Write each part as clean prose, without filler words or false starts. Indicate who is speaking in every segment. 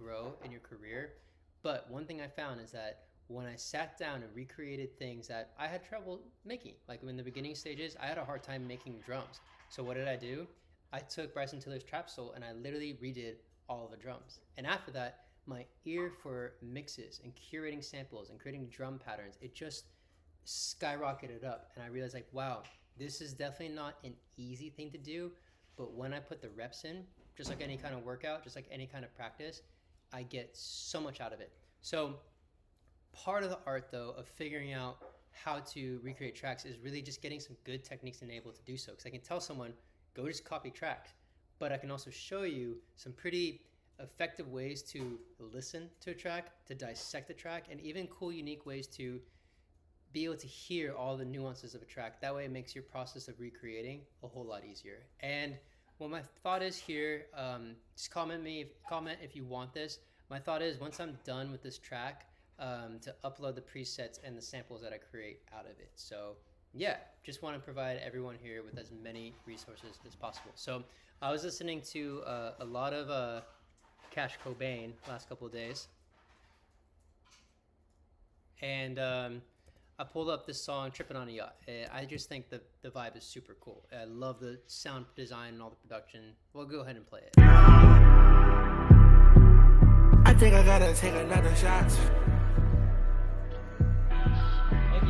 Speaker 1: grow in your career. But one thing I found is that when I sat down and recreated things that I had trouble making, like in the beginning stages, I had a hard time making drums. So what did I do? I took Bryson Tiller's Trap Soul and I literally redid all the drums. And after that, my ear for mixes and curating samples and creating drum patterns, it just skyrocketed up. And I realized, like, wow, this is definitely not an easy thing to do. But when I put the reps in, just like any kind of workout, just like any kind of practice, I get so much out of it. So part of the art, though, of figuring out how to recreate tracks is really just getting some good techniques and able to do so. Because I can tell someone, go just copy tracks, but I can also show you some pretty effective ways to listen to a track, to dissect a track, and even cool, unique ways to be able to hear all the nuances of a track. That way it makes your process of recreating a whole lot easier. And what my thought is here, just comment if you want this. My thought is, once I'm done with this track, to upload the presets and the samples that I create out of it. So yeah, just want to provide everyone here with as many resources as possible. So I was listening to a lot of Cash Cobain last couple of days, and I pulled up this song Trippin' on a Yacht. I just think the vibe is super cool. I love the sound design and all the production. We'll go ahead and play it.
Speaker 2: I think I gotta take another shot.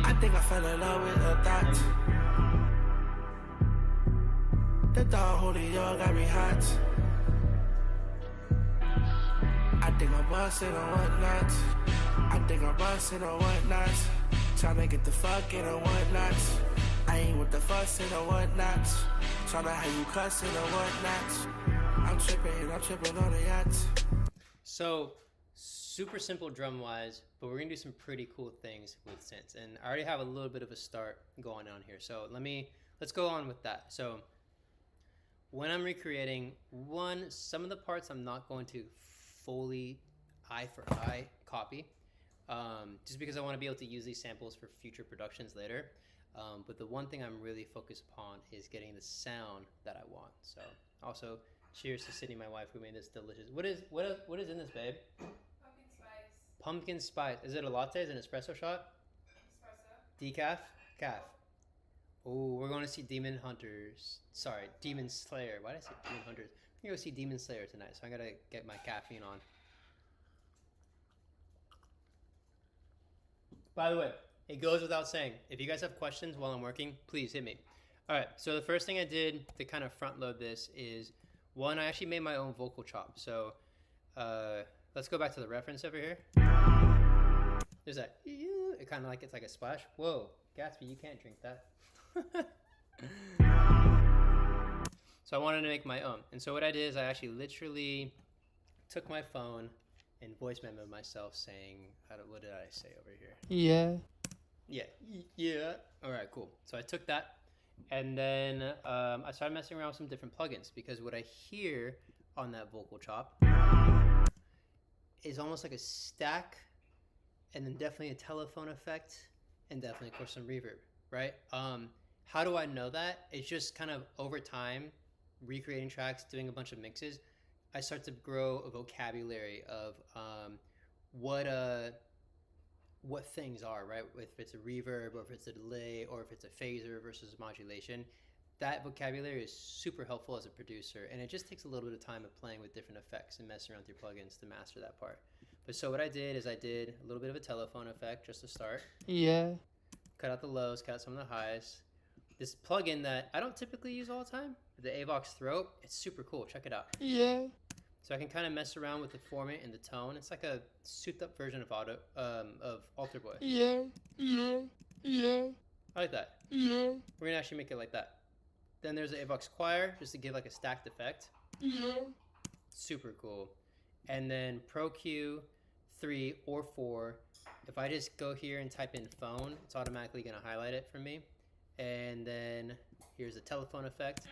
Speaker 2: I think I fell in love with a thought. The thought holding you got me hot. I think I'm busting or whatnot. I think I'm busting or whatnot. Tryna get the fucking or whatnot. I ain't with the fussing or whatnot. Tryna have you cussing or whatnot. I'm tripping on a yacht.
Speaker 1: So super simple drum wise, but we're gonna do some pretty cool things with synths. And I already have a little bit of a start going on here. So let's go on with that. So when I'm recreating, some of the parts I'm not going to fully eye for eye copy, just because I want to be able to use these samples for future productions later. But the one thing I'm really focused upon is getting the sound that I want. So also, cheers to Sydney, my wife, who made this delicious. What is in this, babe?
Speaker 3: Pumpkin spice.
Speaker 1: Pumpkin spice. Is it a latte? Is it an espresso shot?
Speaker 3: Espresso.
Speaker 1: Decaf? Calf. Oh, we're going to see Demon Slayer. Why did I say Demon Hunters? I'm going to go see Demon Slayer tonight, so I got to get my caffeine on. By the way, it goes without saying, if you guys have questions while I'm working, please hit me. All right, so the first thing I did to kind of front load this is, one, I actually made my own vocal chop. So let's go back to the reference over here. There's that, it kind of like, it's like a splash. Whoa, Gatsby, you can't drink that. So I wanted to make my own. And so what I did is I actually literally took my phone and voice memoed myself saying, what did I say over here? Yeah. All right, cool. So I took that, and then I started messing around with some different plugins, because what I hear on that vocal chop is almost like a stack, and then definitely a telephone effect, and definitely, of course, some reverb, right? How do I know that? It's just kind of over time, recreating tracks, doing a bunch of mixes, I start to grow a vocabulary of what things are, right? If it's a reverb, or if it's a delay, or if it's a phaser versus modulation. That vocabulary is super helpful as a producer, and it just takes a little bit of time of playing with different effects and messing around with your plugins to master that part. But so what I did is I did a little bit of a telephone effect just to start.
Speaker 2: Yeah.
Speaker 1: Cut out the lows, cut out some of the highs. This plugin that I don't typically use all the time, the Avox Throat, it's super cool. Check it out.
Speaker 2: Yeah.
Speaker 1: So I can kind of mess around with the format and the tone. It's like a souped-up version of Alter Boy.
Speaker 2: Yeah.
Speaker 1: I like that.
Speaker 2: Yeah.
Speaker 1: We're gonna actually make it like that. Then there's the Avox Choir, just to give like a stacked effect.
Speaker 2: Yeah.
Speaker 1: Super cool. And then Pro Q 3 or 4. If I just go here and type in phone, it's automatically gonna highlight it for me. And then here's the telephone effect.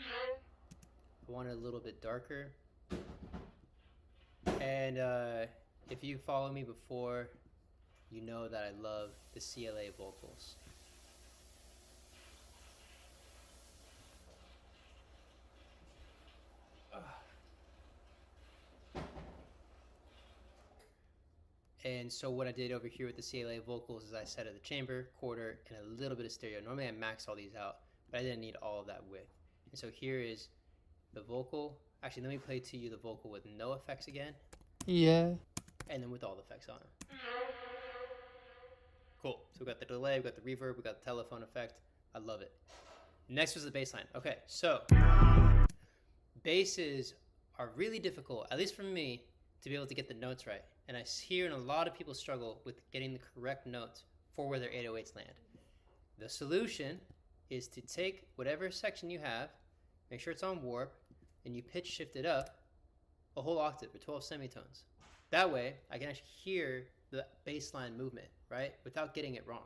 Speaker 1: I want it a little bit darker. And if you follow me before, you know that I love the CLA vocals. And so what I did over here with the CLA vocals is I set it the chamber, quarter, and a little bit of stereo. Normally I max all these out, but I didn't need all of that width. And so here is the vocal. Actually, let me play to you the vocal with no effects again.
Speaker 4: Yeah.
Speaker 1: And then with all the effects on. Cool. So we got the delay, we got the reverb, we got the telephone effect. I love it. Next was the bass line. Okay, so basses are really difficult, at least for me, to be able to get the notes right. And I hear a lot of people struggle with getting the correct notes for where their 808s land. The solution is to take whatever section you have, make sure it's on warp, and you pitch shift it up a whole octave or 12 semitones. That way, I can actually hear the bass line movement, right? Without getting it wrong.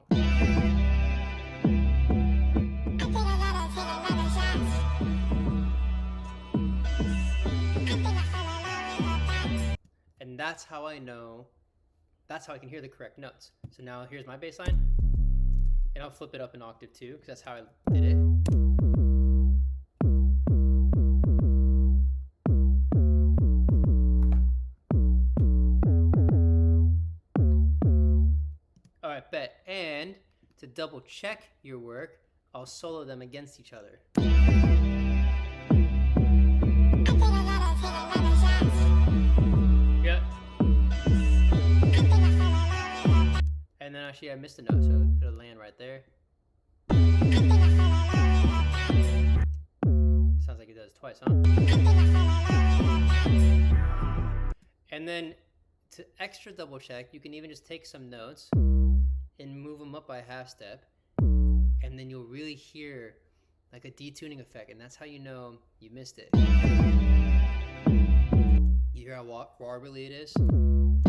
Speaker 1: And that's how I know, that's how I can hear the correct notes. So now here's my bass line, and I'll flip it up an octave too, because that's how I did it. All right, bet. And to double check your work, I'll solo them against each other. Yep. And then actually I missed a note, so it'll land right there. Sounds like it does twice, huh? And then to extra double check, you can even just take some notes and move them up by a half step, and then you'll really hear like a detuning effect, and that's how you know you missed it. You hear how warbly it is? And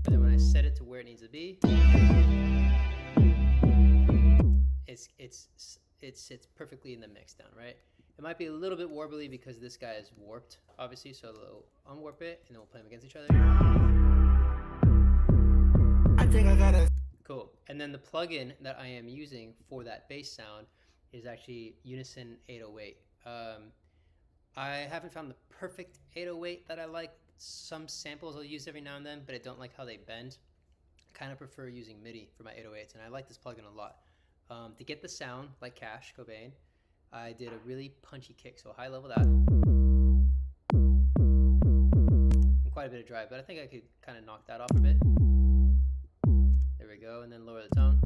Speaker 1: then when I set it to where it needs to be, it sits perfectly in the mix down, right? It might be a little bit warbly because this guy is warped, obviously, so we'll unwarp it, and then we'll play them against each other.
Speaker 2: I think I gotta.
Speaker 1: Cool. And then the plugin that I am using for that bass sound is actually Unison 808. I haven't found the perfect 808 that I like. Some samples I'll use every now and then, but I don't like how they bend. I kind of prefer using MIDI for my 808s, and I like this plugin a lot. To get the sound like Cash, Cobain, I did a really punchy kick, so high level that. And quite a bit of drive, but I think I could kind of knock that off a bit. There we go, and then lower the tone.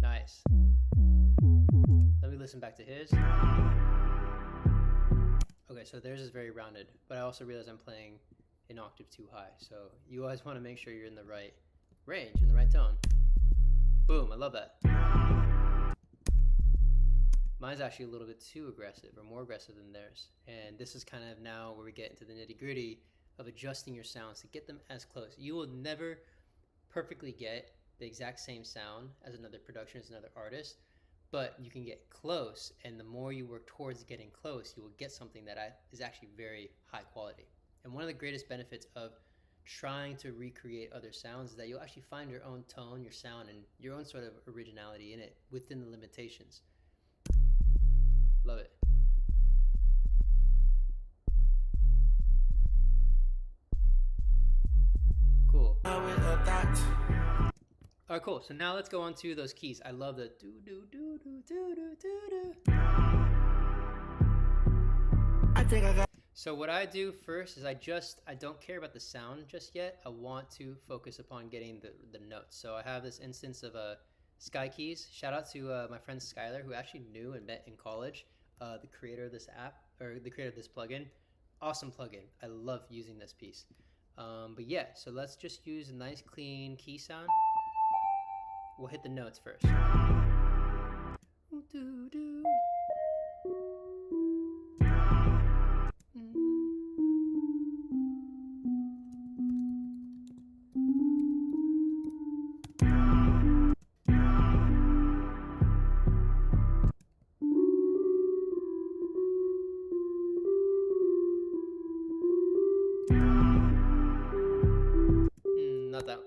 Speaker 1: Nice. Let me listen back to his. Okay, so theirs is very rounded, but I also realize I'm playing an octave too high, so you always want to make sure you're in the right range, in the right tone. Boom, I love that. Mine's actually a little bit too aggressive, or more aggressive than theirs. And this is kind of now where we get into the nitty-gritty of adjusting your sounds to get them as close. You will never perfectly get the exact same sound as another production, as another artist, but you can get close, and the more you work towards getting close, you will get something that is actually very high quality. And one of the greatest benefits of trying to recreate other sounds is that you'll actually find your own tone, your sound, and your own sort of originality in it within the limitations. Love it. Cool. Alright, cool. So now let's go on to those keys. I love the do do do do do do do do.
Speaker 2: I think I got.
Speaker 1: So what I do first is I don't care about the sound just yet. I want to focus upon getting the notes. So I have this instance of Sky Keys. Shout out to my friend Skylar, who actually knew and met in college. The creator of this app, or the creator of this plugin. Awesome plugin. I love using this piece. But yeah, so let's just use a nice clean key sound. We'll hit the notes first.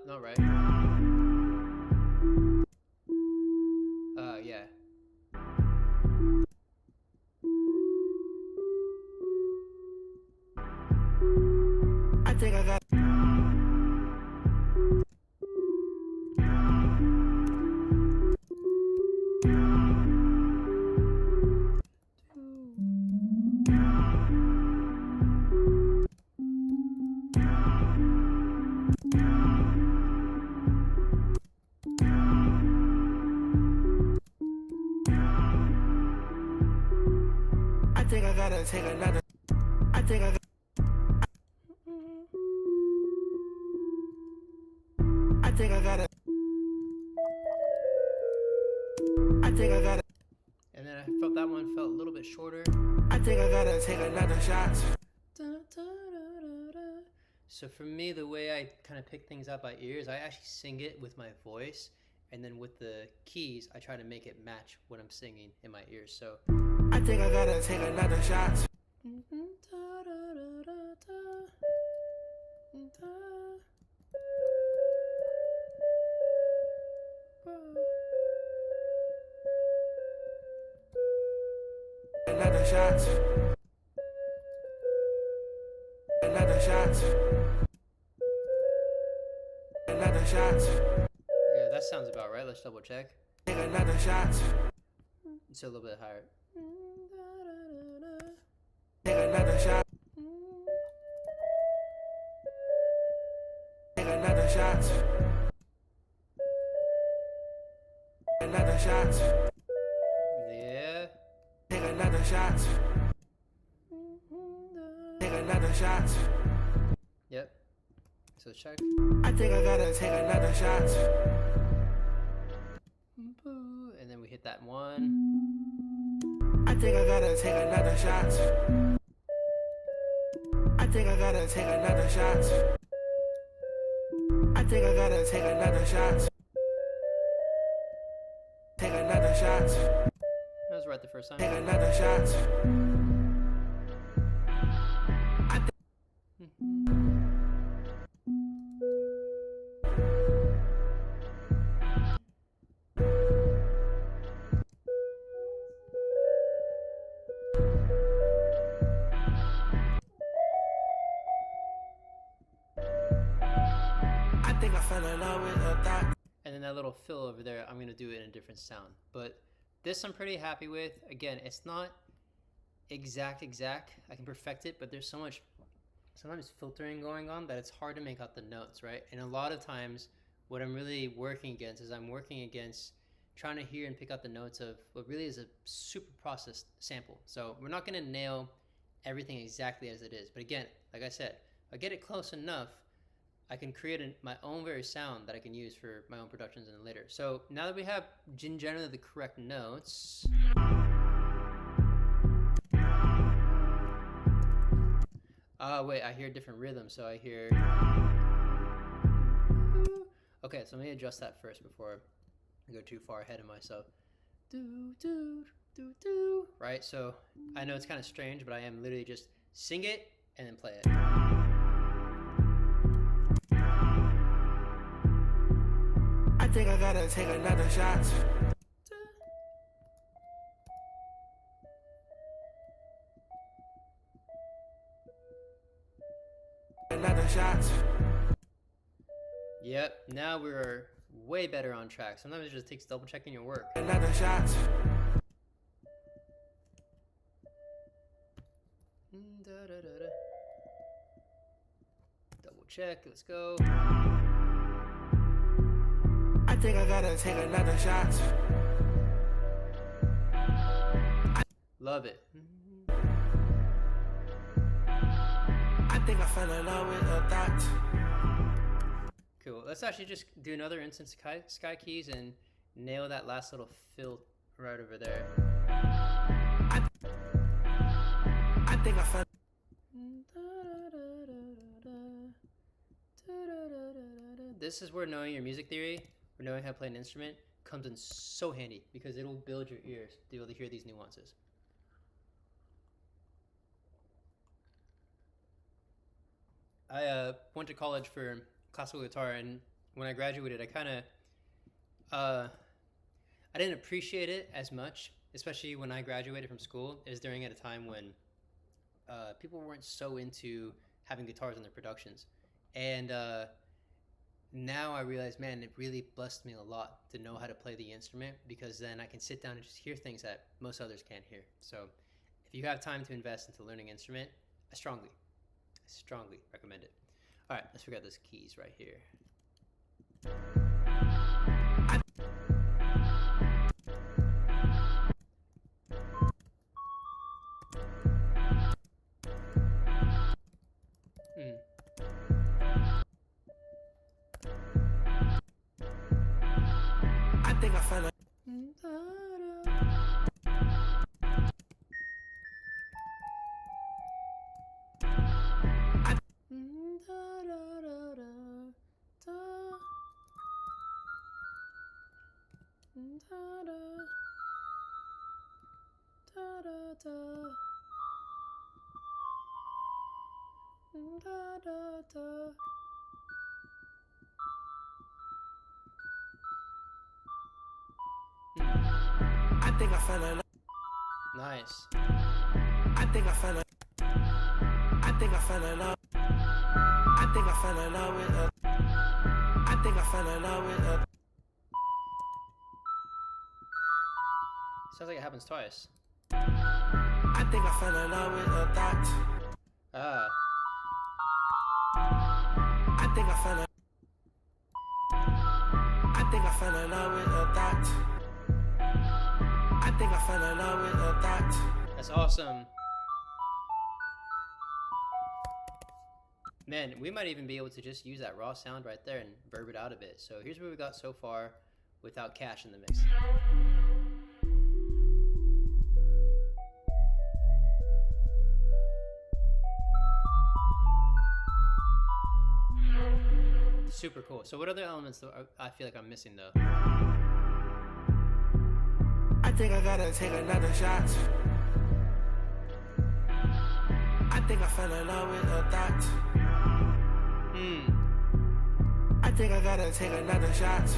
Speaker 1: Not right. Yeah.
Speaker 2: I think I gotta take another. I think I. I think I gotta. I think I gotta.
Speaker 1: And then I felt that one felt a little bit shorter.
Speaker 2: I think I gotta take another shot.
Speaker 1: So for me, the way I kind of pick things up by ear is I actually sing it with my voice, and then with the keys, I try to make it match what I'm singing in my ears. So
Speaker 2: I think I gotta take another shot. Another shot. Another shot. Another shot.
Speaker 1: yeah, that sounds about right. Let's double check.
Speaker 2: Take another shot.
Speaker 1: It's a little bit higher.
Speaker 2: Take another shot. Take another shot. Another shot.
Speaker 1: Yeah.
Speaker 2: Take another shot. Take another shot.
Speaker 1: Yep. So check.
Speaker 2: I think I gotta take another shot.
Speaker 1: And then we hit that one.
Speaker 2: I think I gotta take another shot. I think I gotta take another shot. I think I gotta take another shot. Take another shot.
Speaker 1: That was right the first time.
Speaker 2: Take another shot. I think I fell in love with a thought.
Speaker 1: And then that little fill over there, I'm going to do it in a different sound. But this I'm pretty happy with. Again, it's not exact. I can perfect it, but there's so much sometimes filtering going on that it's hard to make out the notes, right? And a lot of times what I'm really working against is I'm working against trying to hear and pick out the notes of what really is a super processed sample. So we're not going to nail everything exactly as it is. But again, like I said, if I get it close enough, I can create my own very sound that I can use for my own productions and later. So now that we have generally the correct notes, wait, I hear different rhythms. So I hear, okay, so let me adjust that first before I go too far ahead of myself. Do, do, do, do. Right, so I know it's kind of strange, but I am literally just sing it and then play it.
Speaker 2: I think I gotta take another shot. Another shot.
Speaker 1: Yep, now we're way better on track. Sometimes it just takes double checking your work.
Speaker 2: Another shot.
Speaker 1: Double check, let's go.
Speaker 2: I think I gotta take another shot.
Speaker 1: Love it.
Speaker 2: I think I fell in love with a thought.
Speaker 1: Cool. Let's actually just do another instance sky keys and nail that last little fill right over there.
Speaker 2: I think I fell.
Speaker 1: This is where knowing your music theory, or knowing how to play an instrument, comes in so handy because it'll build your ears to be able to hear these nuances. I went to college for classical guitar, and when I graduated, I didn't appreciate it as much, especially when I graduated from school. It was during at a time when people weren't so into having guitars in their productions. And now I realize, man, it really blessed me a lot to know how to play the instrument, because then I can sit down and just hear things that most others can't hear. So if you have time to invest into learning an instrument, I strongly recommend it. All right, let's figure out those keys right here. da.
Speaker 2: I think I fell in love.
Speaker 1: Nice.
Speaker 2: I think I fell in. I think I fell in love. I think I fell in love with her. I think I fell in love with her.
Speaker 1: Sounds like it happens twice.
Speaker 2: I think I fell in love with her thoughts.
Speaker 1: Ah.
Speaker 2: I think I fell in. I think I fell in love with her thoughts. I think I fell in love with her thoughts.
Speaker 1: That's awesome. Man, we might even be able to just use that raw sound right there and verb it out a bit. So here's what we got so far without Cash in the mix. Super cool. So what other elements do I feel like I'm missing though?
Speaker 2: I think I gotta take another shot. I think I fell in love with her thoughts. I think I gotta take another shot.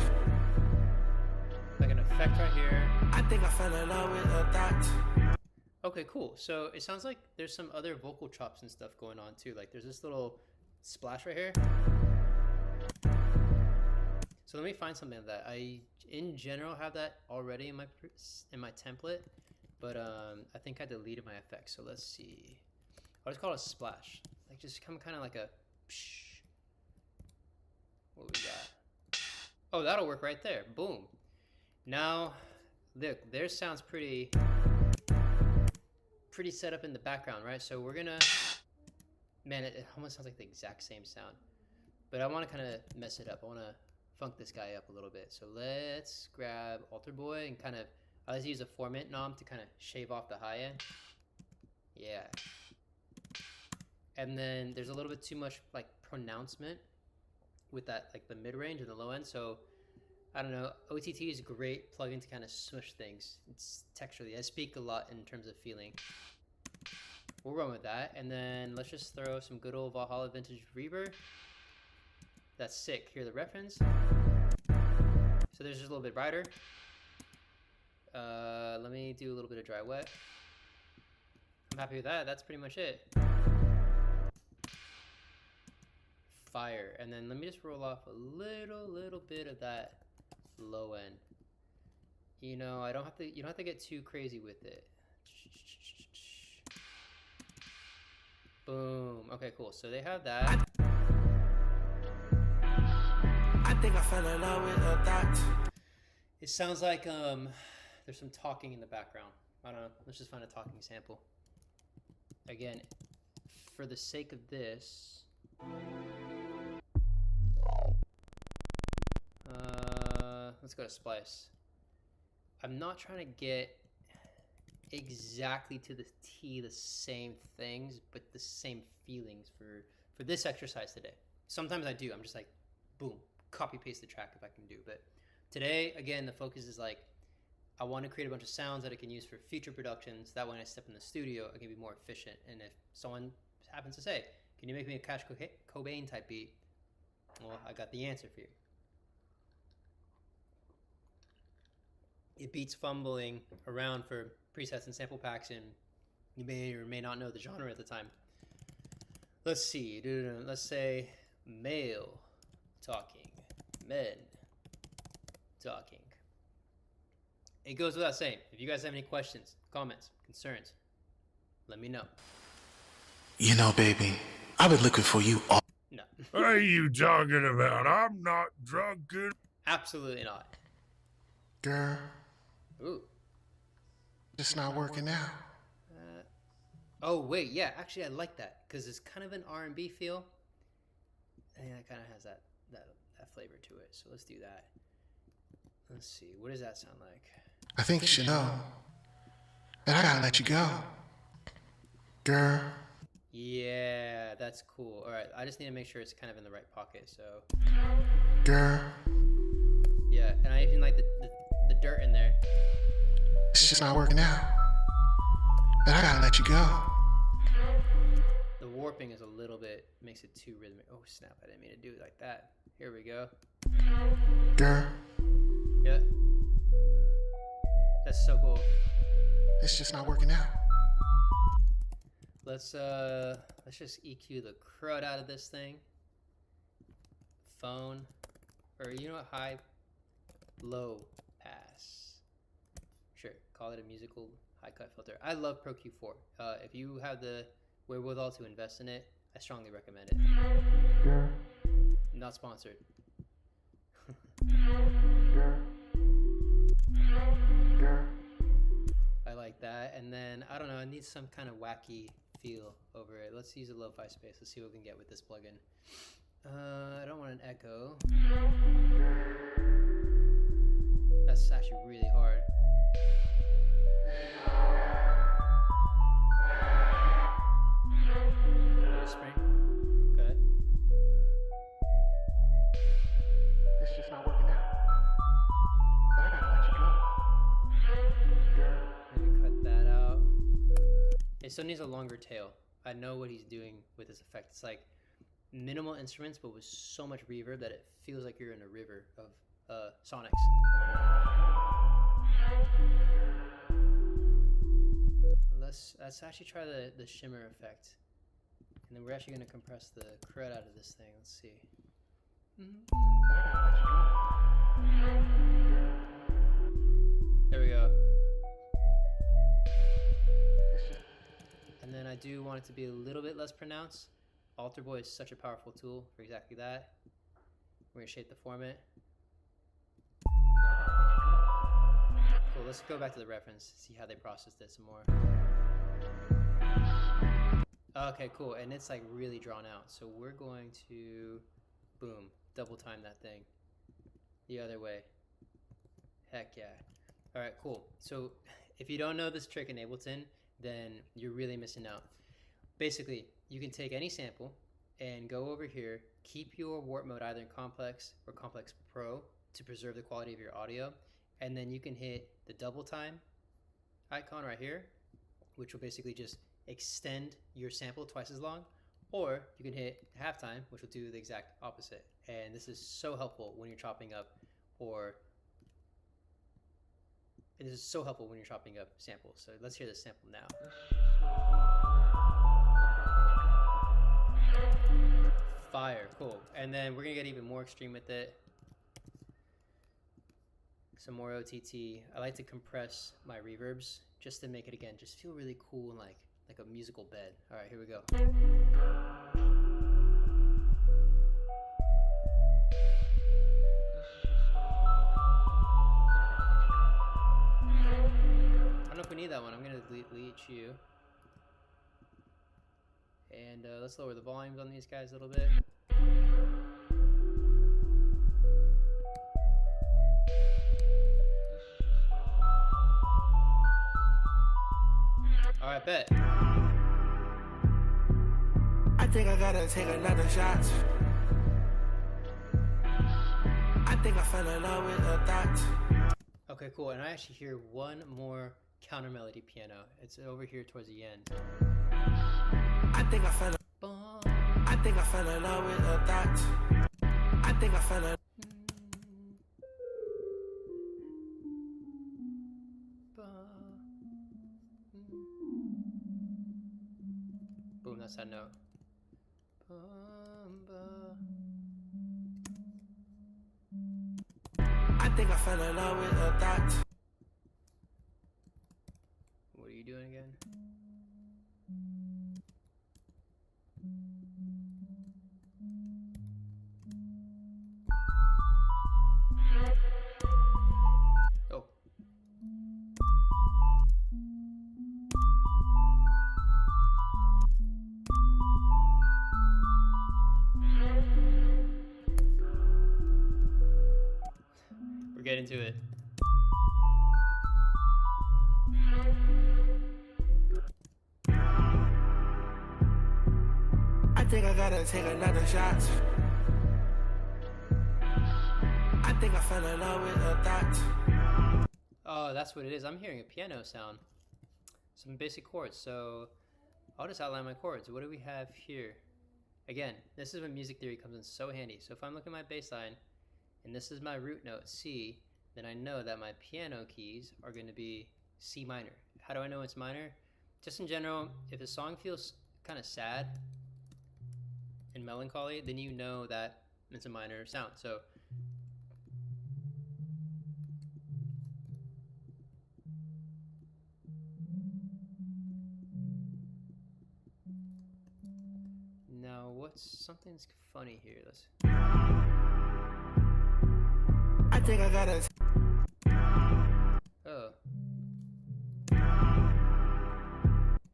Speaker 1: Like an effect right here.
Speaker 2: I think I fell in love with her thoughts.
Speaker 1: Okay, cool. So it sounds like there's some other vocal chops and stuff going on too. Like there's this little splash right here. So let me find something of that. I, in general, have that already in my template, but I think I deleted my effects. So let's see. I'll just call it a splash. Like just come kind of like a. Psh. What we got? Oh, that'll work right there. Boom. Now, look, theirs sounds pretty set up in the background, right? So we're gonna. Man, it almost sounds like the exact same sound, but I want to kind of mess it up. I want to funk this guy up a little bit. So let's grab Alter Boy and kind of, I like to use a formant knob to kind of shave off the high end. Yeah. And then there's a little bit too much like pronouncement with that, like the mid range and the low end. So I don't know, OTT is a great plugin to kind of smush things. It's texturally, I speak a lot in terms of feeling. We'll run with that. And then let's just throw some good old Valhalla vintage reverb. That's sick. Hear the reference. So there's just a little bit brighter. Let me do a little bit of dry wet. I'm happy with that. That's pretty much it. Fire. And then let me just roll off a little bit of that low end. You know, you don't have to get too crazy with it. Boom. Okay, cool. So they have that.
Speaker 2: I think I fell in love with her thoughts.
Speaker 1: It sounds like there's some talking in the background. I don't know. Let's just find a talking sample. Again, for the sake of this, let's go to splice. I'm not trying to get exactly to the T the same things, but the same feelings for this exercise today. Sometimes I do. I'm just like, boom, copy paste the track if I can do. But today, again, the focus is like, I want to create a bunch of sounds that I can use for future productions. That when I step in the studio, I can be more efficient. And if someone happens to say, can you make me a Cash Cobain type beat? Well, I got the answer for you. It beats fumbling around for presets and sample packs, and you may or may not know the genre at the time. Let's see. Let's say male talking, men talking. It goes without saying. If you guys have any questions, comments, concerns, let me know.
Speaker 4: You know, baby, I've been looking for you all.
Speaker 1: No.
Speaker 5: What are you talking about? I'm not drunk.
Speaker 1: Absolutely not.
Speaker 4: Girl,
Speaker 1: Ooh.
Speaker 4: it's not working out.
Speaker 1: Oh, wait. Yeah, actually, I like that because it's kind of an R&B feel. And it kind of has that flavor to it. So let's do that. Let's see. What does that sound like?
Speaker 4: I think you should know that I gotta let you go. Girl.
Speaker 1: Yeah, that's cool. All right, I just need to make sure it's kind of in the right pocket. So,
Speaker 4: Girl.
Speaker 1: yeah, and I even like the dirt in there.
Speaker 4: It's just not working out. But I gotta let you go.
Speaker 1: The warping is a little bit, makes it too rhythmic. Oh snap, I didn't mean to do it like that. Here we go.
Speaker 4: Girl,
Speaker 1: Yeah. That's so cool.
Speaker 4: it's just not working out.
Speaker 1: Let's just EQ the crud out of this thing. Phone, or you know what, high, low pass. Sure, call it a musical high cut filter. I love Pro Q4. If you have the wherewithal to invest in it, I strongly recommend it.
Speaker 4: Girl,
Speaker 1: Not sponsored.
Speaker 4: girl, girl.
Speaker 1: I like that, and then I don't know. I need some kind of wacky feel over it. Let's use a lo-fi space. Let's see what we can get with this plugin. I don't want an echo. That's actually really hard. Spring. Okay.
Speaker 4: It's just not working out. But I gotta let you go. Girl,
Speaker 1: Maybe cut that out. It still needs a longer tail. I know what he's doing with this effect. It's like minimal instruments, but with so much reverb that it feels like you're in a river of sonics. Let's actually try the shimmer effect. And then we're actually going to compress the crud out of this thing. Let's see. There we go. And then I do want it to be a little bit less pronounced. Alter Boy is such a powerful tool for exactly that. We're going to shape the format. Cool, let's go back to the reference, see how they processed it some more. Okay, cool, and it's like really drawn out. So we're going to, boom, double time that thing. The other way. Heck yeah. All right, cool. So if you don't know this trick in Ableton, then you're really missing out. Basically, you can take any sample and go over here, keep your warp mode either in Complex or Complex Pro to preserve the quality of your audio, and then you can hit the double time icon right here, which will basically just extend your sample twice as long, or you can hit halftime, which will do the exact opposite. And this is so helpful when you're chopping up samples. So let's hear this sample now. Fire, cool. And then we're gonna get even more extreme with it. Some more OTT. I like to compress my reverbs just to make it, again, just feel really cool and like a musical bed. All right, here we go. I don't know if we need that one. I'm gonna delete you. And let's lower the volumes on these guys a little bit. All right, bet.
Speaker 2: I think I gotta take another shot. I think I fell in love with a thought.
Speaker 1: Okay, cool. And I actually hear one more counter melody piano. It's over here towards the end.
Speaker 2: I think I fell in love with a thought. I think I fell in.
Speaker 1: Boom, that's that note.
Speaker 2: I think I fell in love with a thought.
Speaker 1: What are you doing again? Oh. We're getting to it.
Speaker 2: I think I gotta take another shot. I think I fell in love with a thought.
Speaker 1: Oh, that's what it is. I'm hearing a piano sound. Some basic chords. So I'll just outline my chords. What do we have here? Again, this is when music theory comes in so handy. So if I'm looking at my bass line, and this is my root note, C, then I know that my piano keys are going to be C minor. How do I know it's minor? Just in general, if a song feels kind of sad and melancholy, then you know that it's a minor sound. So now something's funny here. Let's.
Speaker 2: I think I gotta.
Speaker 1: Oh.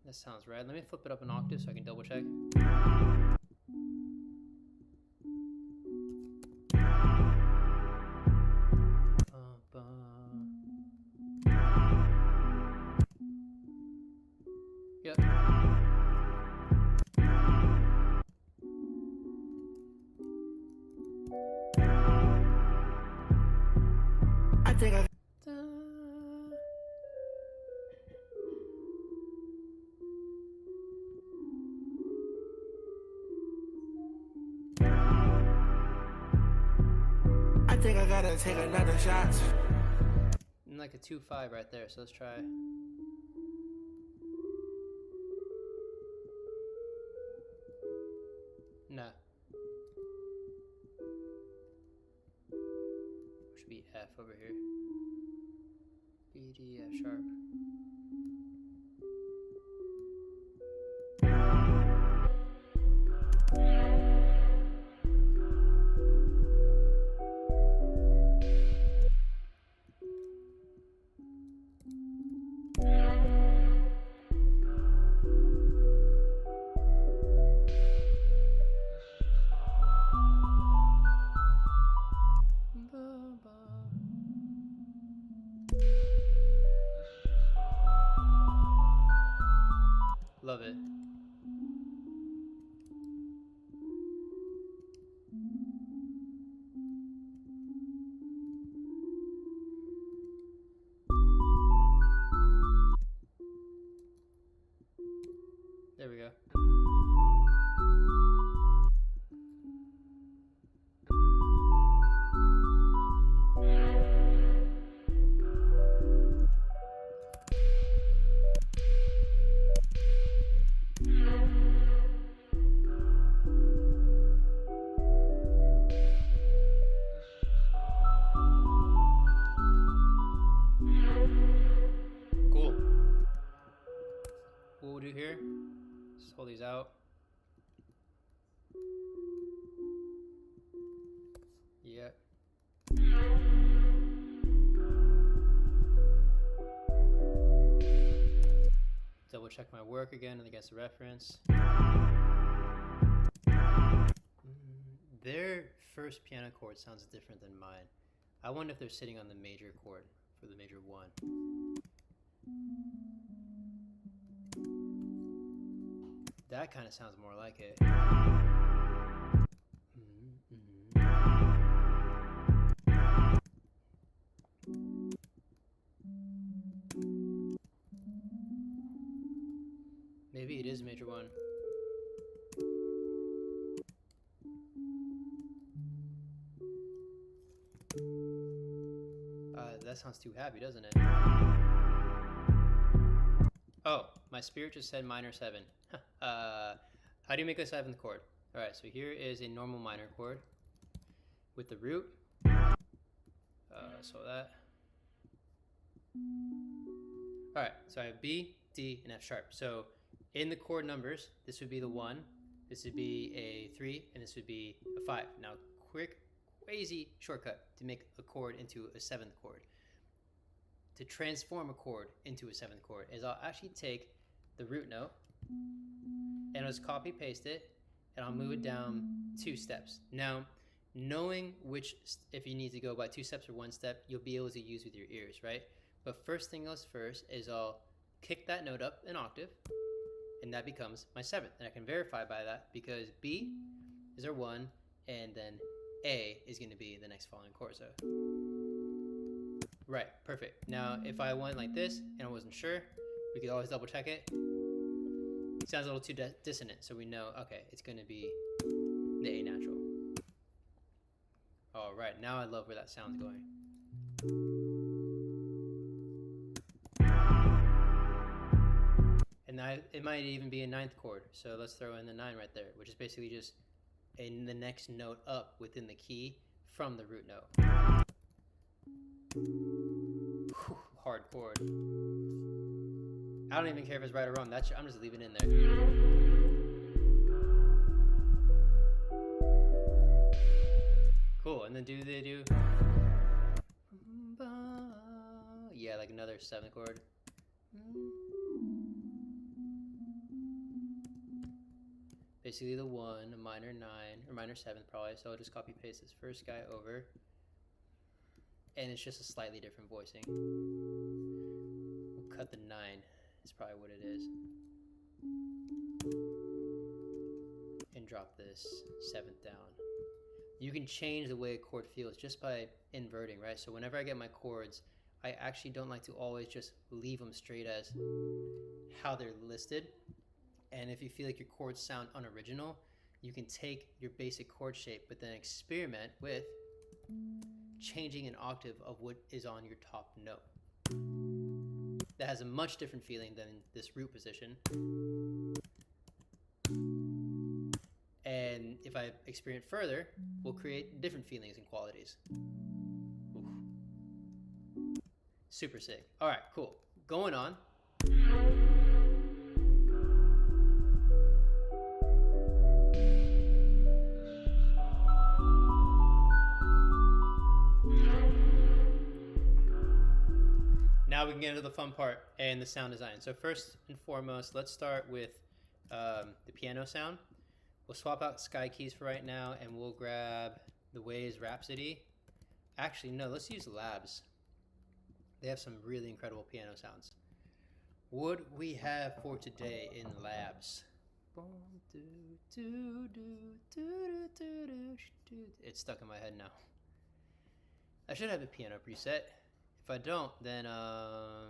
Speaker 1: That sounds right. Let me flip it up an octave so I can double check. Yep.
Speaker 2: I think I. I think I gotta take another shot.
Speaker 1: And like a 2-5 right there. So let's try. Nah. Should be F over here. B, D, F sharp. Love it. There we go. Cool. What we'll do here, just hold these out. Yep. Double check my work again against the reference. Their first piano chord sounds different than mine. I wonder if they're sitting on the major chord for the major 1. That kind of sounds more like it. Maybe it is major 1. That sounds too happy, doesn't it? Oh, my spirit just said minor 7. How do you make a 7th chord? Alright, so here is a normal minor chord with the root. So that. Alright, so I have B, D, and F sharp. So in the chord numbers, this would be the 1, this would be a 3, and this would be a 5. Now, crazy shortcut to make a chord into a 7th chord. To transform a chord into a 7th chord is I'll actually take the root note and I'll just copy paste it and I'll move it down 2 steps. Now, knowing if you need to go by 2 steps or 1 step, you'll be able to use with your ears, right? But first thing goes first is I'll kick that note up an octave and that becomes my 7th. And I can verify by that because B is our 1 and then A is going to be the next following chord. So, right, perfect. Now, if I went like this and I wasn't sure, we could always double check it. Sounds a little too dissonant, so we know, okay, it's going to be the A natural. All right, now I love where that sound's going. And it might even be a ninth chord, so let's throw in the 9 right there, which is basically just the next note up within the key from the root note. Whew, hard chord. I don't even care if it's right or wrong. I'm just leaving it in there. Cool, and then do. Yeah, like another 7th chord. Basically the 1, a minor 9, or minor 7th probably, so I'll just copy paste this first guy over. And it's just a slightly different voicing. We'll cut the 9, is probably what it is. And drop this 7th down. You can change the way a chord feels just by inverting, right? So whenever I get my chords, I actually don't like to always just leave them straight as how they're listed. And if you feel like your chords sound unoriginal, you can take your basic chord shape, but then experiment with changing an octave of what is on your top note. That has a much different feeling than this root position. And if I experiment further, we'll create different feelings and qualities. Oof. Super sick. All right, cool. Going on. Now we can get into the fun part and the sound design. So first and foremost, let's start with the piano sound. We'll swap out Sky Keys for right now, and we'll grab the Waves Rhapsody. Actually, no, let's use Labs. They have some really incredible piano sounds. What we have for today in Labs. It's stuck in my head now. I should have a piano preset. If I don't, then I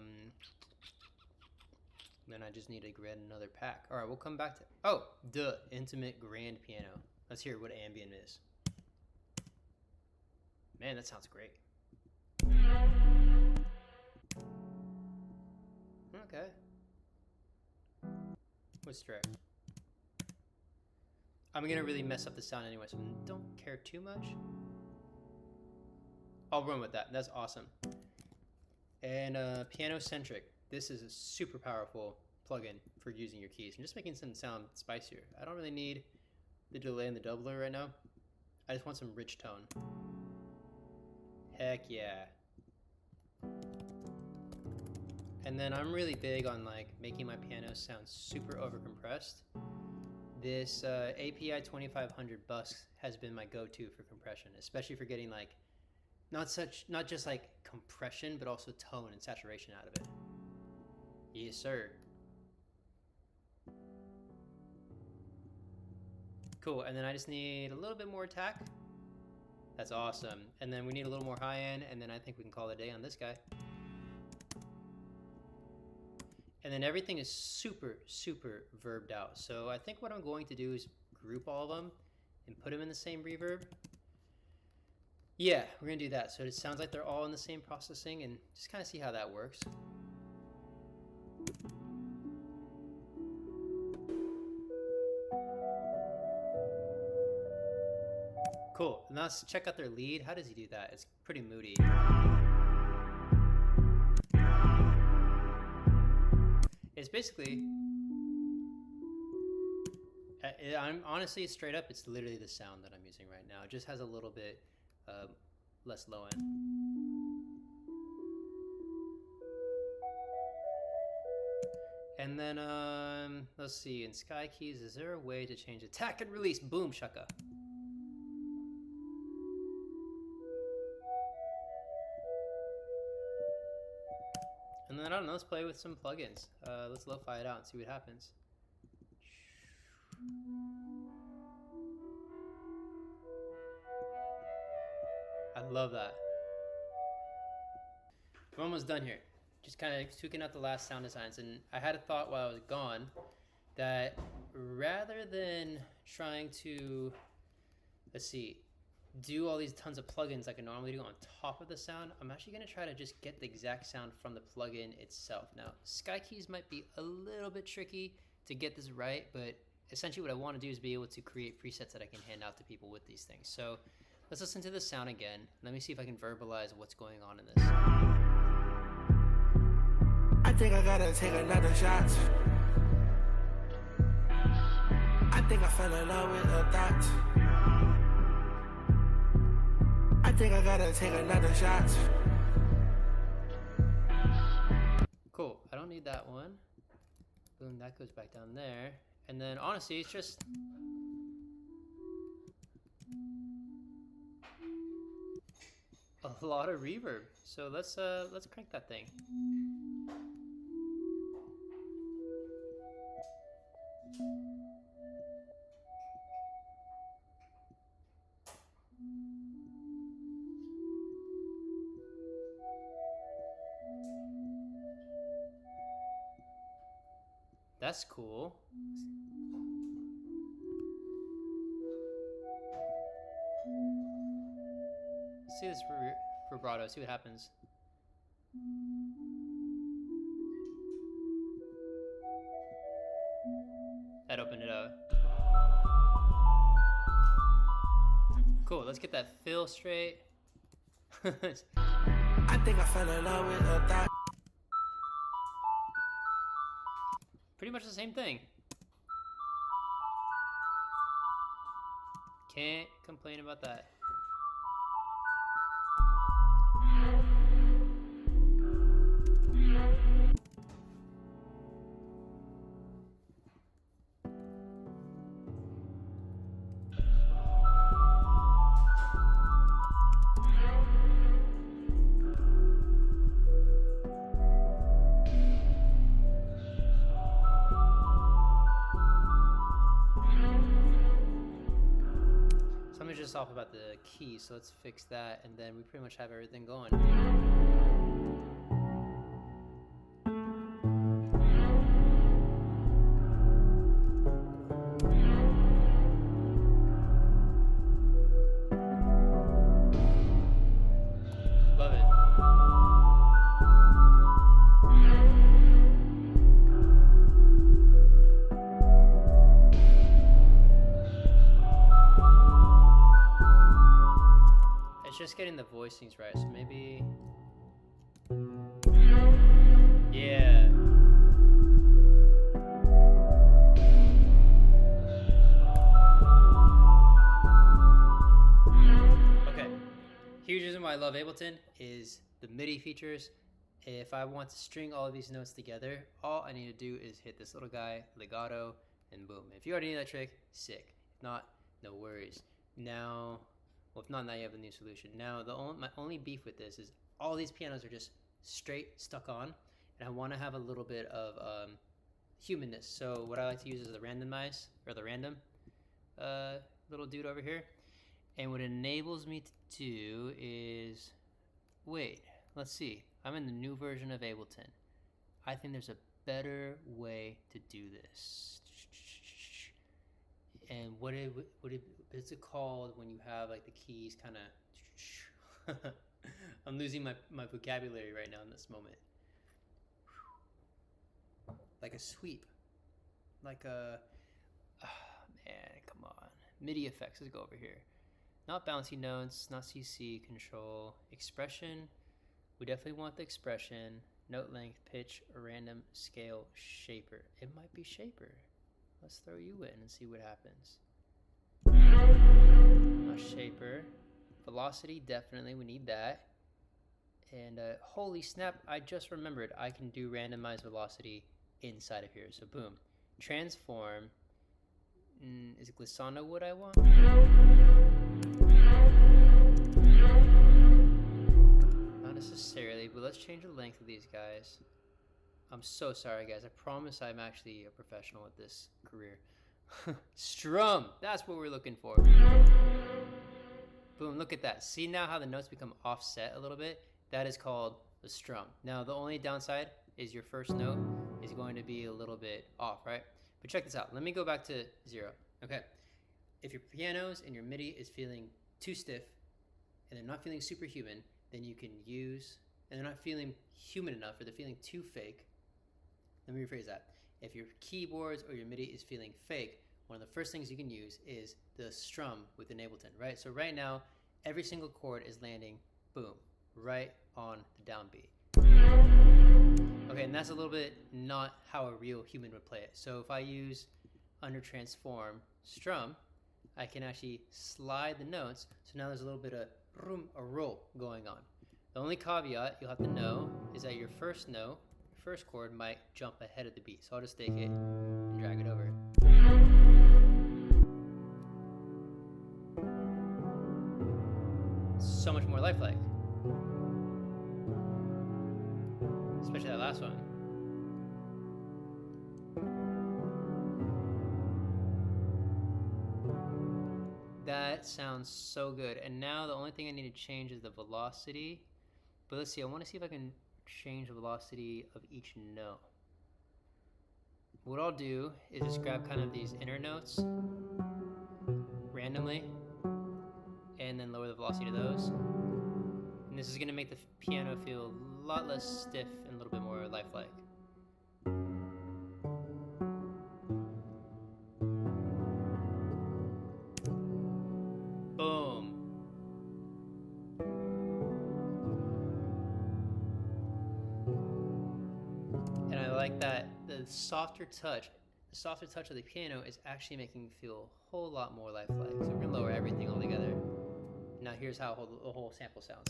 Speaker 1: just need to grab another pack. All right, we'll come back to intimate grand piano. Let's hear what ambient is. Man, that sounds great. Okay. What's track? I'm gonna really mess up the sound anyway, so don't care too much. I'll run with that. That's awesome. And piano centric. This is a super powerful plugin for using your keys and just making some sound spicier. I don't really need the delay and the doubler right now. I just want some rich tone. Heck yeah. And then I'm really big on like making my piano sound super overcompressed. This API 2500 bus has been my go-to for compression, especially for getting like not just like compression, but also tone and saturation out of it. Yes, sir. Cool, and then I just need a little bit more attack. That's awesome. And then we need a little more high end, and then I think we can call it a day on this guy. And then everything is super, super verbed out. So I think what I'm going to do is group all of them and put them in the same reverb. Yeah, we're gonna do that. So it sounds like they're all in the same processing and just kind of see how that works. Cool, and let's check out their lead. How does he do that? It's pretty moody. It's basically, I'm honestly straight up, it's literally the sound that I'm using right now. It just has a little bit less low end. And then, let's see, in Sky Keys, is there a way to change attack and release? Boom, shaka. And then, I don't know, let's play with some plugins. Let's lo-fi it out and see what happens. I love that. We're almost done here. Just kind of tweaking out the last sound designs. And I had a thought while I was gone that rather than trying to, let's see, do all these tons of plugins like I normally do on top of the sound, I'm actually going to try to just get the exact sound from the plugin itself. Now, Sky Keys might be a little bit tricky to get this right, but essentially what I want to do is be able to create presets that I can hand out to people with these things. So let's listen to the sound again. Let me see if I can verbalize what's going on in this.
Speaker 2: I think I gotta take another shot. I think I fell in love with a thought. I think I gotta take another shot.
Speaker 1: Cool, I don't need that one. Boom, that goes back down there. And then honestly, it's just a lot of reverb. So let's crank that thing. That's cool. Let's see this vibrato, see what happens. That opened it up. Cool, let's get that fill straight.
Speaker 2: I think I fell in love with a thought.
Speaker 1: Pretty much the same thing. Can't complain about that. Just off about the key, so let's fix that, and then we pretty much have everything going. Love it. Just getting the voicings right, so maybe, yeah. Okay, huge reason why I love Ableton is the MIDI features. If I want to string all of these notes together, all I need to do is hit this little guy, legato, and boom. If you already know that trick, sick. If not, no worries. Now, well, if not, now you have a new solution. Now, my only beef with this is all these pianos are just straight stuck on, and I want to have a little bit of humanness. So what I like to use is the randomize, or the random little dude over here. And what it enables me to do is, wait, let's see. I'm in the new version of Ableton. I think there's a better way to do this. And what is it called when you have like the keys kind of I'm losing my vocabulary right now in this moment. Like a sweep, like a man, come on, MIDI effects. Let's go over here. Not bouncy notes, not CC control, expression. We definitely want the expression. Note length, pitch, random, scale, shaper. It might be shaper. Let's throw you in and see what happens. Not shaper. Velocity, definitely, we need that. And holy snap, I just remembered I can do randomized velocity inside of here. So boom. Transform. Is it glissando what I want? Not necessarily, but let's change the length of these guys. I'm so sorry, guys. I promise I'm actually a professional at this career. Strum. That's what we're looking for. Boom. Look at that. See now how the notes become offset a little bit? That is called the strum. Now, the only downside is your first note is going to be a little bit off, right? But check this out. Let me go back to 0. Okay. If your pianos and your MIDI is feeling too stiff and they're not feeling superhuman, then you can use, and they're not feeling human enough, or they're feeling too fake. Let me rephrase that. If your keyboards or your MIDI is feeling fake, one of the first things you can use is the strum with an Ableton, right? So right now, every single chord is landing, boom, right on the downbeat. Okay, and that's a little bit not how a real human would play it. So if I use under transform strum, I can actually slide the notes. So now there's a little bit of a roll going on. The only caveat you'll have to know is that your first note, your first chord might jump ahead of the beat. So I'll just take it and drag it over. So much more lifelike. Especially that last one. That sounds so good. And now the only thing I need to change is the velocity. But let's see, I want to see if I can change the velocity of each note. What I'll do is just grab kind of these inner notes randomly and then lower the velocity to those. And this is going to make the piano feel a lot less stiff and a little bit more lifelike. Boom. And I like that the softer touch of the piano is actually making me feel a whole lot more lifelike. So we're going to lower everything all together. Now here's how the whole sample sounds.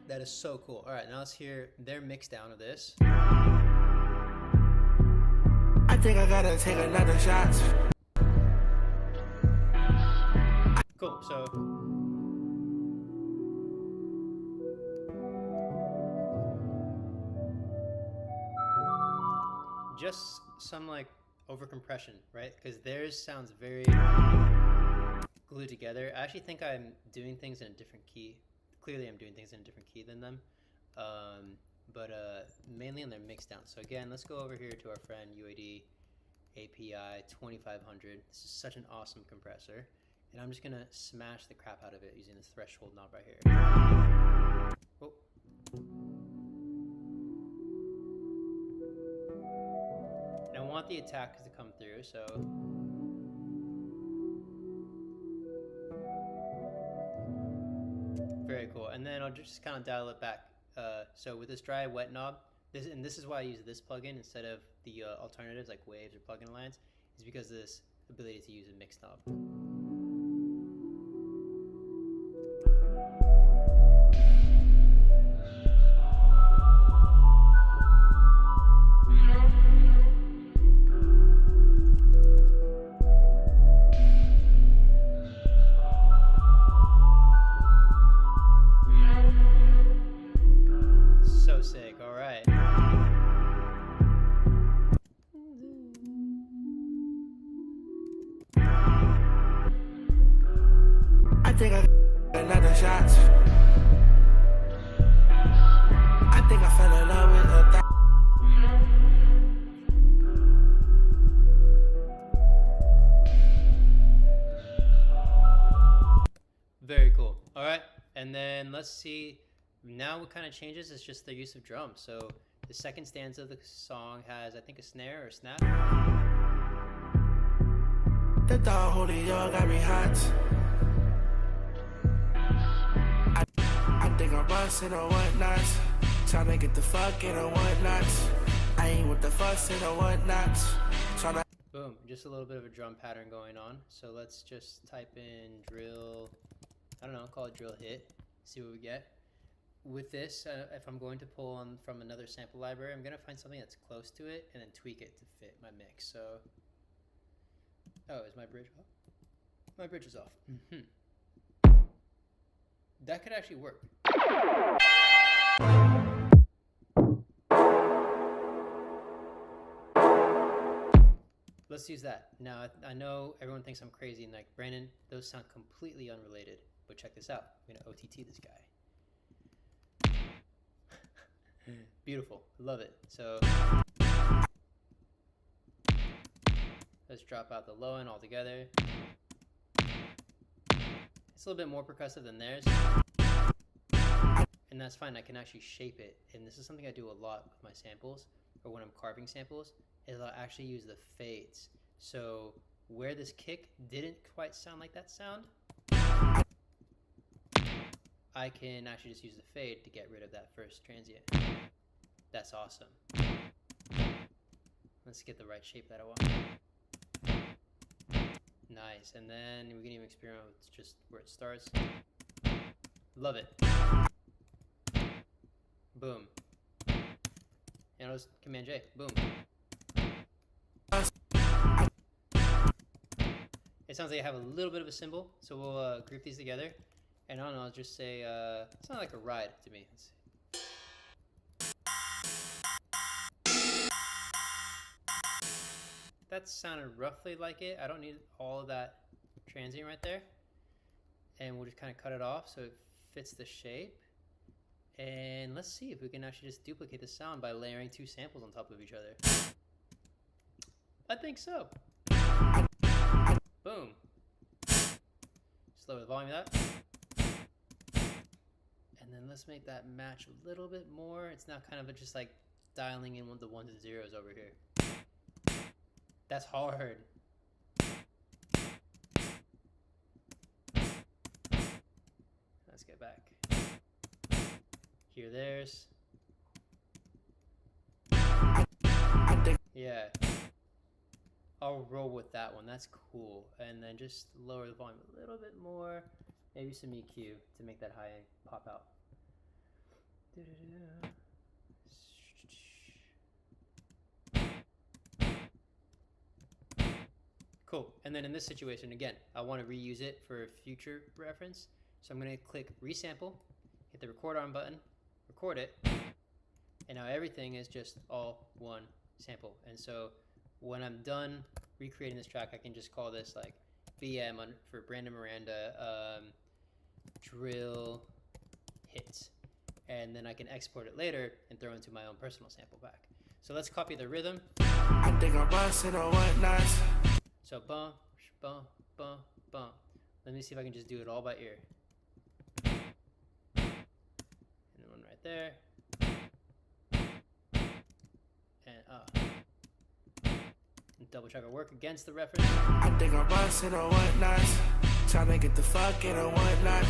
Speaker 1: That is so cool. All right, now let's hear their mix down of this.
Speaker 2: I think I gotta take another shot.
Speaker 1: Cool, so just some like over compression, right? Because theirs sounds very glued together. I actually think I'm doing things in a different key. Clearly I'm doing things in a different key than them, but mainly on their mix down. So again, let's go over here to our friend UAD API 2500. This is such an awesome compressor, and I'm just gonna smash the crap out of it using this threshold knob right here. Oh. And I want the attacks to come through, so very cool. And then I'll just kind of dial it back. So with this dry wet knob, this is why I use this plugin instead of the alternatives like Waves or Plugin Alliance, is because of this ability to use a mix knob. So sick, all right.
Speaker 2: I think I got another shot. I think I fell in love with her.
Speaker 1: Very cool. All right, and then let's see. Now what kind of changes is just the use of drums. So the second stanza of the song has, I think, a snare or a snap.
Speaker 2: The dog holding y'all got me hot. I think I'm busting or whatnot. Tryna get the fucking or whatnot. I ain't with the fussing or whatnot. Tryna.
Speaker 1: Boom, just a little bit of a drum pattern going on. So let's just type in drill, I don't know, call it drill hit, see what we get. With this, if I'm going to pull on from another sample library, I'm going to find something that's close to it and then tweak it to fit my mix. So, oh, is my bridge off? My bridge is off. That could actually work. let's use that. Now, I know everyone thinks I'm crazy and like, Brandon, those sound completely unrelated. But check this out. I'm going to OTT this guy. Beautiful. Love it. So let's drop out the low end altogether. It's a little bit more percussive than theirs. And that's fine. I can actually shape it. And this is something I do a lot with my samples, or when I'm carving samples, is I'll actually use the fades. So where this kick didn't quite sound like that sound, I can actually just use the fade to get rid of that first transient. That's awesome. Let's get the right shape that I want. Nice. And then we can even experiment with just where it starts. Love it. Boom. And I'll just Command J. Boom. It sounds like I have a little bit of a cymbal, so we'll group these together. And I don't know, I'll just say, it's not like a ride to me. Let's see. That sounded roughly like it. I don't need all of that transient right there. And we'll just kind of cut it off so it fits the shape. And let's see if we can actually just duplicate the sound by layering two samples on top of each other. I think so. Boom. Just lower the volume of that. And then let's make that match a little bit more. It's now kind of just like dialing in the ones and zeros over here. That's hard. Let's get back. Hear theirs. Yeah. I'll roll with that one. That's cool. And then just lower the volume a little bit more. Maybe some EQ to make that high pop out. Cool. And then in this situation, again, I want to reuse it for future reference. So I'm going to click resample, hit the record on button, record it, and now everything is just all one sample. And so when I'm done recreating this track, I can just call this like BM for Brandon Miranda drill hits. And then I can export it later and throw into my own personal sample back. So let's copy the rhythm.
Speaker 2: I think I'm busting or whatnot.
Speaker 1: So bum, bum, bum, bum. Let me see if I can just do it all by ear. And then one right there. And and double check our work against the reference.
Speaker 2: I think I'm busting or whatnot. Tryna get the fucking or whatnot.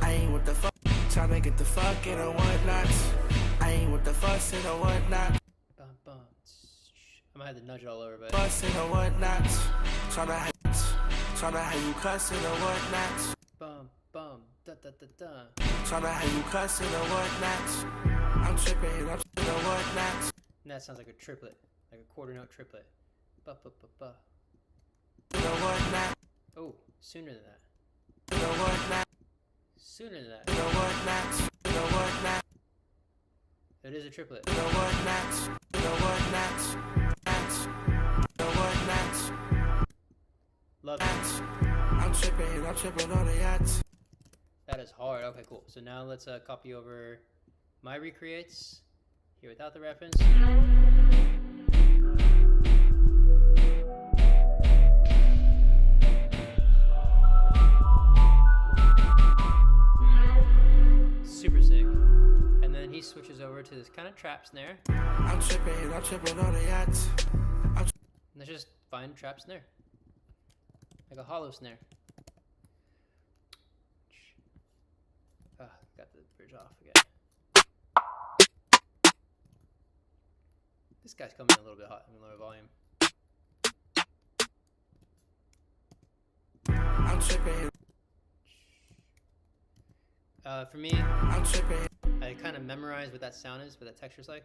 Speaker 2: I ain't with the fuck. Tryna get the fucking or whatnot. I ain't with the fussing or whatnot.
Speaker 1: Bum, bum. I might have to nudge it all over, but
Speaker 2: Busting or whatnot. Tryna have you cussing or whatnot.
Speaker 1: bum, bum, da da da da.
Speaker 2: Tryna have you cussing or whatnot. I'm tripping or whatnot.
Speaker 1: And that sounds like a triplet, like a quarter note triplet. Ba ba ba ba.
Speaker 2: Or whatnot.
Speaker 1: Oh, sooner than that.
Speaker 2: Or whatnot.
Speaker 1: Sooner than that.
Speaker 2: Or whatnot. Or whatnot.
Speaker 1: It is a triplet.
Speaker 2: Or whatnot. Or whatnot. Or whatnot.
Speaker 1: Love it.
Speaker 2: I'm tripping on the yacht.
Speaker 1: That is hard. Okay, cool. So now let's copy over my recreates here without the reference. Super sick. And then he switches over to this kind of trap snare.
Speaker 2: I'm tripping on the yacht.
Speaker 1: Let's just find trap snare. Like a hollow snare. Got the bridge off again. This guy's coming in a little bit hot. I'm gonna lower volume.
Speaker 2: I'm tripping.
Speaker 1: For me,
Speaker 2: I'm tripping.
Speaker 1: I kind of memorize what that sound is, what that texture's like.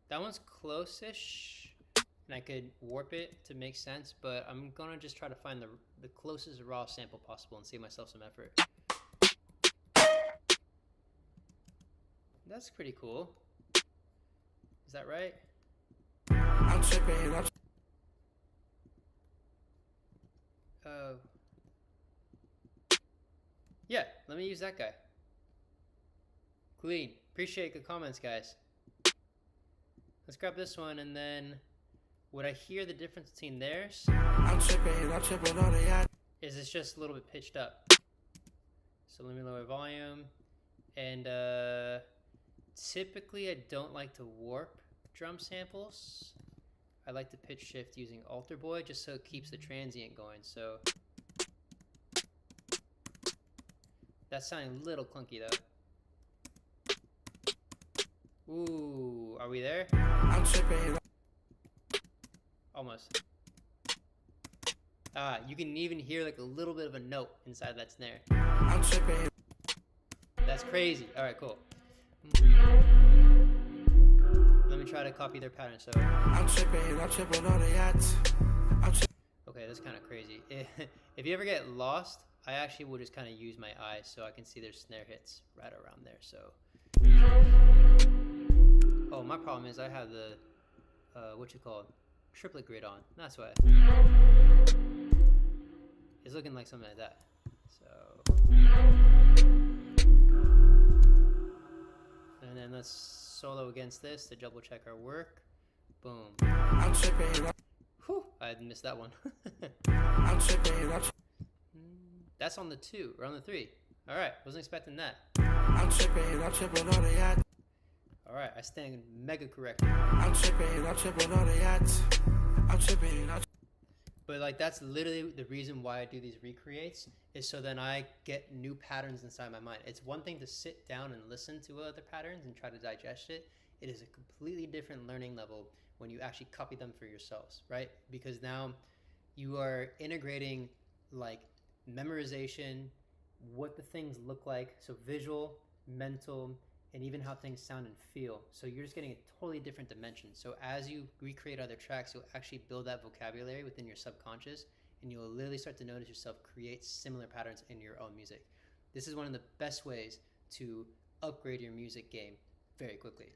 Speaker 1: That one's close-ish, and I could warp it to make sense, but I'm gonna just try to find the closest raw sample possible and save myself some effort. That's pretty cool. that right?
Speaker 2: I'm tripping.
Speaker 1: Oh. Yeah, let me use that guy. Clean. Appreciate the comments, guys. Let's grab this one, and then would I hear the difference between theirs?
Speaker 2: I'm tripping on the yacht.
Speaker 1: Is it's just a little bit pitched up? So let me lower volume. And typically I don't like to warp drum samples. I like to pitch shift using Alter Boy just so it keeps the transient going. So that's sounding a little clunky though. Ooh, are we there?
Speaker 2: I'm tripping.
Speaker 1: Almost. Ah, you can even hear like a little bit of a note inside that snare.
Speaker 2: I'm tripping.
Speaker 1: That's crazy. All right, cool. Let me try to copy their pattern. So
Speaker 2: I'm tripping on the yacht.
Speaker 1: okay, that's kind of crazy. If you ever get lost, I actually will just kind of use my eyes so I can see their snare hits right around there. So, oh, my problem is I have the triplet grid on. That's why it's looking like something like that. So, and then let's solo against this to double check our work. Boom.
Speaker 2: I'm tripping.
Speaker 1: Whew, I missed that one.
Speaker 2: I'm tripping.
Speaker 1: That's on the 2 or on the 3. All right, wasn't expecting that.
Speaker 2: I'm tripping on the yacht.
Speaker 1: All right, I stand mega corrected.
Speaker 2: I'm tripping on the yacht. I'm tripping.
Speaker 1: But like that's literally the reason why I do these recreates is so then I get new patterns inside my mind. It's one thing to sit down and listen to other patterns and try to digest it. It is a completely different learning level when you actually copy them for yourselves, right? Because now you are integrating like memorization, what the things look like, so visual, mental, and even how things sound and feel. So you're just getting a totally different dimension. So as you recreate other tracks, you'll actually build that vocabulary within your subconscious, and you'll literally start to notice yourself create similar patterns in your own music. This is one of the best ways to upgrade your music game very quickly.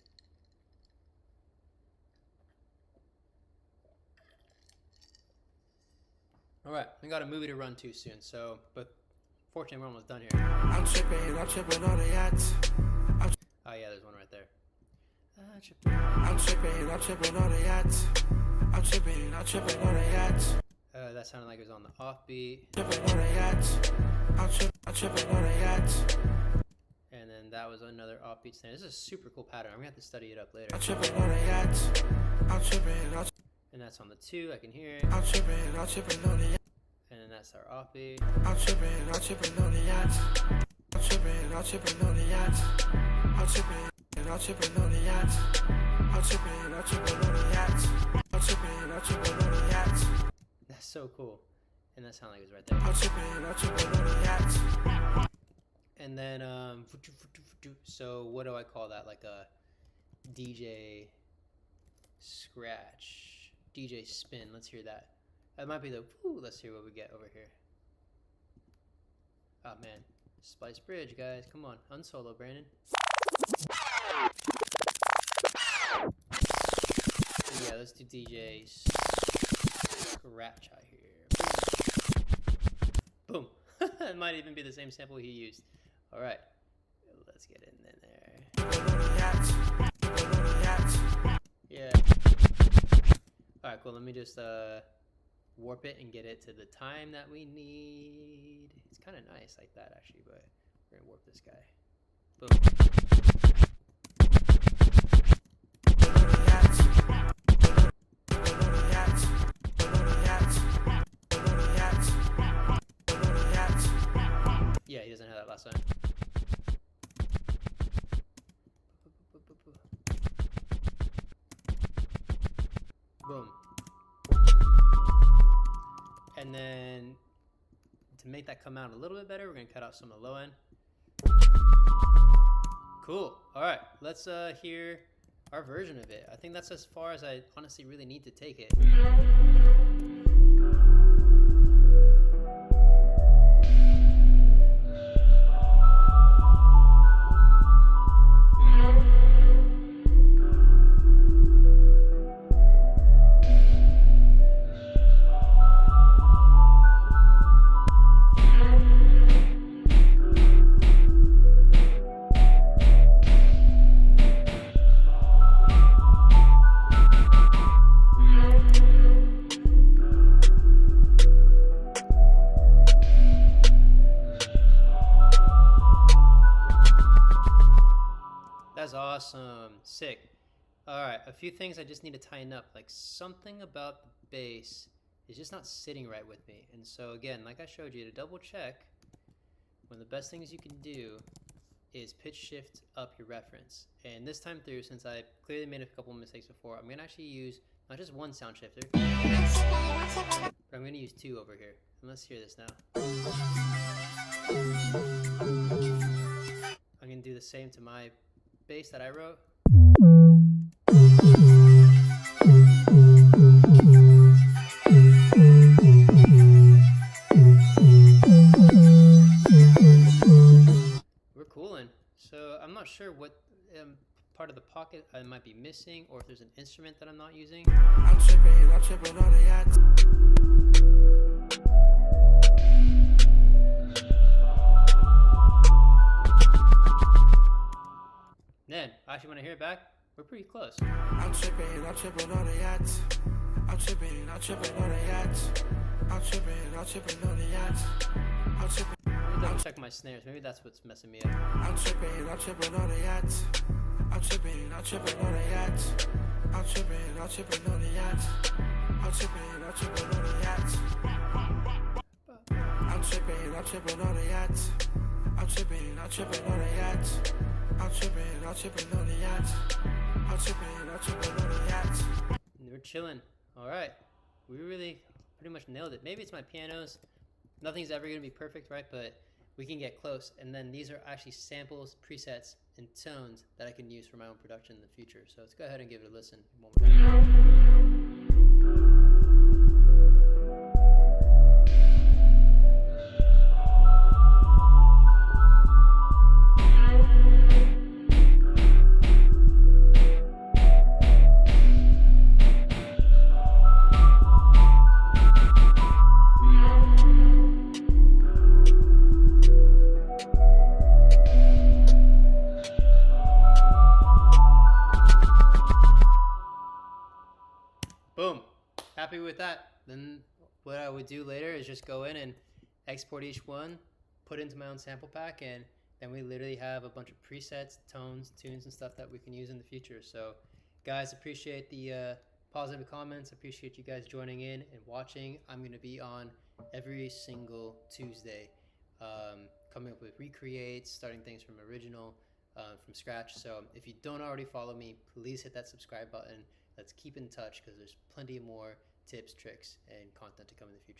Speaker 1: All right, we got a movie to run to soon, so, but fortunately we're almost done here.
Speaker 2: I'm tripping on the yacht.
Speaker 1: Oh yeah, there's one right there.
Speaker 2: I'm tripping on the yacht. I'm tripping on the yacht.
Speaker 1: That sounded like it was on the offbeat.
Speaker 2: Tripping on the yacht. I'm tripping on the yacht.
Speaker 1: And then that was another offbeat snare. This is a super cool pattern. I'm gonna have to study it up later.
Speaker 2: I'm tripping on the yacht. I'm tripping.
Speaker 1: And that's on the 2, I can hear it.
Speaker 2: I'm tripping on the yacht.
Speaker 1: And then that's our offbeat.
Speaker 2: I'm tripping on the yacht. I'm tripping on the yacht. I'm tripping on the yacht. I'm tripping on the yacht. I'm tripping on the yacht.
Speaker 1: That's so cool. And that sounded like it was right there.
Speaker 2: I'm tripping on the yacht.
Speaker 1: And then, so what do I call that? Like a DJ scratch, DJ spin. Let's hear that. That might be the, let's hear what we get over here. Oh man, Splice Bridge, guys. Come on, unsolo, Brandon. Yeah, let's do DJ scratch out here. Boom. It might even be the same sample he used. All right, let's get in there. Yeah. All right, cool. Let me just warp it and get it to the time that we need. It's kind of nice like that, actually, but we're gonna warp this guy. Boom. Yeah, he doesn't have that last line. Boom. And then to make that come out a little bit better, we're gonna cut out some of the low end. Cool. All right, let's hear our version of it. I think that's as far as I honestly really need to take it. Sick. Alright, a few things I just need to tighten up. Like something about the bass is just not sitting right with me. And so again, like I showed you, to double check, one of the best things you can do is pitch shift up your reference. And this time through, since I clearly made a couple of mistakes before, I'm gonna actually use not just one sound shifter, but I'm gonna use two over here. And let's hear this now. I'm gonna do the same to my bass that I wrote. We're cooling. So I'm not sure what part of the pocket I might be missing, or if there's an instrument that I'm not using.
Speaker 2: I'm tripping on the yacht.
Speaker 1: Then, I actually want to hear it back. We're pretty close.
Speaker 2: I'm tripping on the yacht. I'm tripping on the yacht. I'm tripping on the yacht. I'm tripping.
Speaker 1: Let me double check my snares. Maybe that's what's messing me up.
Speaker 2: I'm tripping on the yacht. I'm tripping on the yacht. I'm tripping on the yacht. I'm tripping on the yacht. I'm tripping on the yacht. I'm tripping on the yacht. I'm tripping on the yacht. I'm tripping on the yacht.
Speaker 1: We're chilling. Alright. We really pretty much nailed it. Maybe it's my pianos. Nothing's ever going to be perfect, right? But we can get close. And then these are actually samples, presets, and tones that I can use for my own production in the future. So let's go ahead and give it a listen one more time. Boom. Happy with that. Then what I would do later is just go in and export each one, put it into my own sample pack, and then we literally have a bunch of presets, tones, tunes, and stuff that we can use in the future. So guys, appreciate the positive comments. Appreciate you guys joining in and watching. I'm going to be on every single Tuesday, coming up with recreates, starting things from original, from scratch. So if you don't already follow me, please hit that subscribe button. Let's keep in touch because there's plenty more tips, tricks, and content to come in the future.